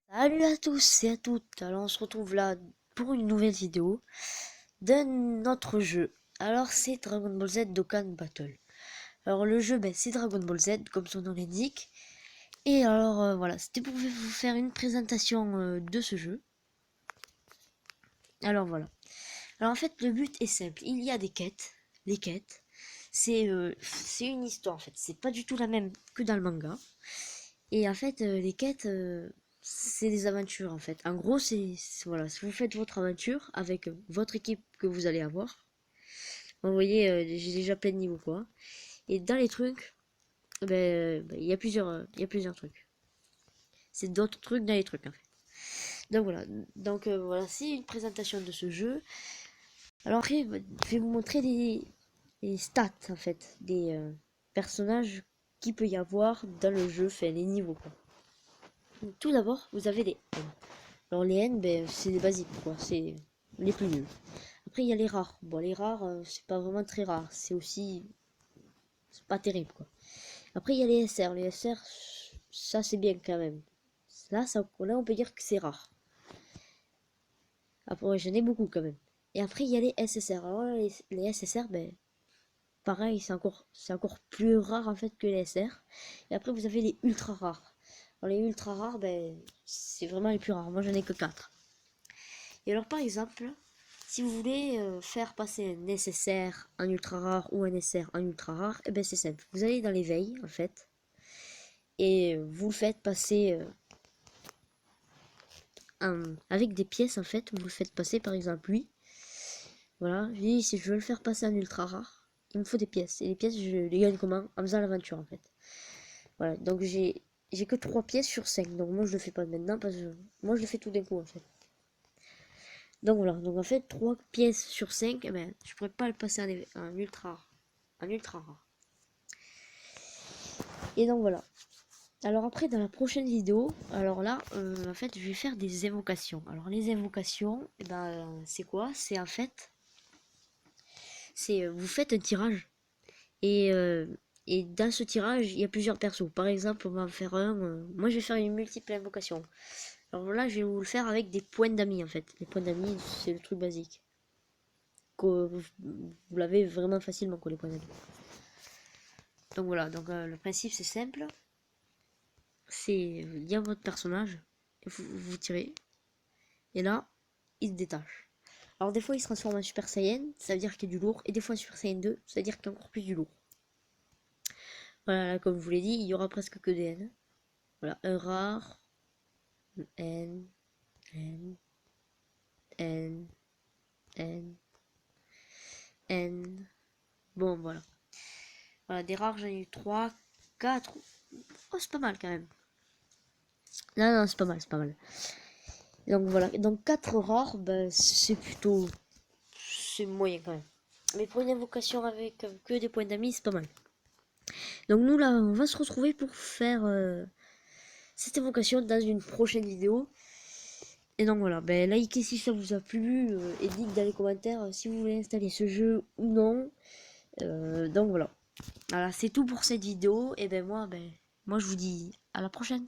Salut à tous et à toutes, alors on se retrouve là pour une nouvelle vidéo d'un autre jeu. Alors c'est Dragon Ball Z Dokkan Battle. Alors le jeu c'est Dragon Ball Z comme son nom l'indique. Et alors voilà, c'était pour vous faire une présentation de ce jeu. Alors voilà. Alors en fait le but est simple, il y a des quêtes. Les quêtes, c'est une histoire en fait, c'est pas du tout la même que dans le manga. Et en fait, les quêtes, c'est des aventures en fait. En gros, voilà, si vous faites votre aventure avec votre équipe que vous allez avoir. Vous voyez, j'ai déjà plein de niveaux quoi. Et dans les trucs, il y a plusieurs trucs. C'est d'autres trucs dans les trucs en fait. Donc voilà, voilà, c'est une présentation de ce jeu. Alors après, je vais vous montrer les stats en fait des personnages qu'il peut y avoir dans le jeu, fait les niveaux quoi. Tout d'abord, vous avez les N. Alors les N, c'est les basiques, quoi. C'est les plus nuls. Après, il y a les rares. Bon, les rares, c'est pas vraiment très rare. C'est aussi... C'est pas terrible, quoi. Après, il y a les SR. Les SR, ça, c'est bien, quand même. Là, on peut dire que c'est rare. Après, ouais, j'en ai beaucoup, quand même. Et après, il y a les SSR. Alors là, les SSR, pareil, c'est encore plus rare, en fait, que les SR. Et après, vous avez les ultra rares. Alors, les ultra rares, c'est vraiment les plus rares. Moi, j'en ai que 4. Et alors par exemple, si vous voulez faire passer un nécessaire en ultra rare ou un nécessaire en ultra rare, et c'est simple. Vous allez dans l'éveil en fait et vous le faites passer avec des pièces en fait. Vous le faites passer par exemple lui. Voilà, je dis si je veux le faire passer en ultra rare, il me faut des pièces. Et les pièces, je les gagne comment? En faisant l'aventure en fait. Voilà, donc j'ai que 3 pièces sur 5. Donc moi je le fais pas maintenant parce que moi je le fais tout d'un coup en fait. Donc voilà, donc en fait 3 pièces sur 5, je pourrais pas le passer en ultra rare. Et donc voilà. Alors après dans la prochaine vidéo, alors là en fait je vais faire des évocations. Alors les évocations, c'est quoi? C'est en fait vous faites un tirage et dans ce tirage il y a plusieurs persos. Par exemple on va en faire moi je vais faire une multiple invocation. Alors là je vais vous le faire avec des points d'amis en fait. Les points d'amis c'est le truc basique. Que vous l'avez vraiment facilement quoi les points d'amis. Donc voilà, le principe c'est simple. C'est il y a votre personnage, et vous tirez, et là, il se détache. Alors des fois il se transforme en Super Saiyan, ça veut dire qu'il y a du lourd, et des fois en Super Saiyan 2, ça veut dire qu'il y a encore plus du lourd. Voilà, là, comme je vous l'ai dit, il y aura presque que des N. Voilà, un rare, un N, N, N, N, N. Bon, voilà. Voilà, des rares, j'en ai eu 3, 4. Oh, c'est pas mal quand même. Non, non, c'est pas mal, c'est pas mal. Donc voilà, donc 4 rares, c'est plutôt... C'est moyen quand même. Mais pour une invocation avec que des points d'amis, c'est pas mal. Donc nous là, on va se retrouver pour faire cette invocation dans une prochaine vidéo. Et donc voilà, likez si ça vous a plu et dites dans les commentaires si vous voulez installer ce jeu ou non. Donc voilà. Voilà, c'est tout pour cette vidéo. Et moi je vous dis à la prochaine.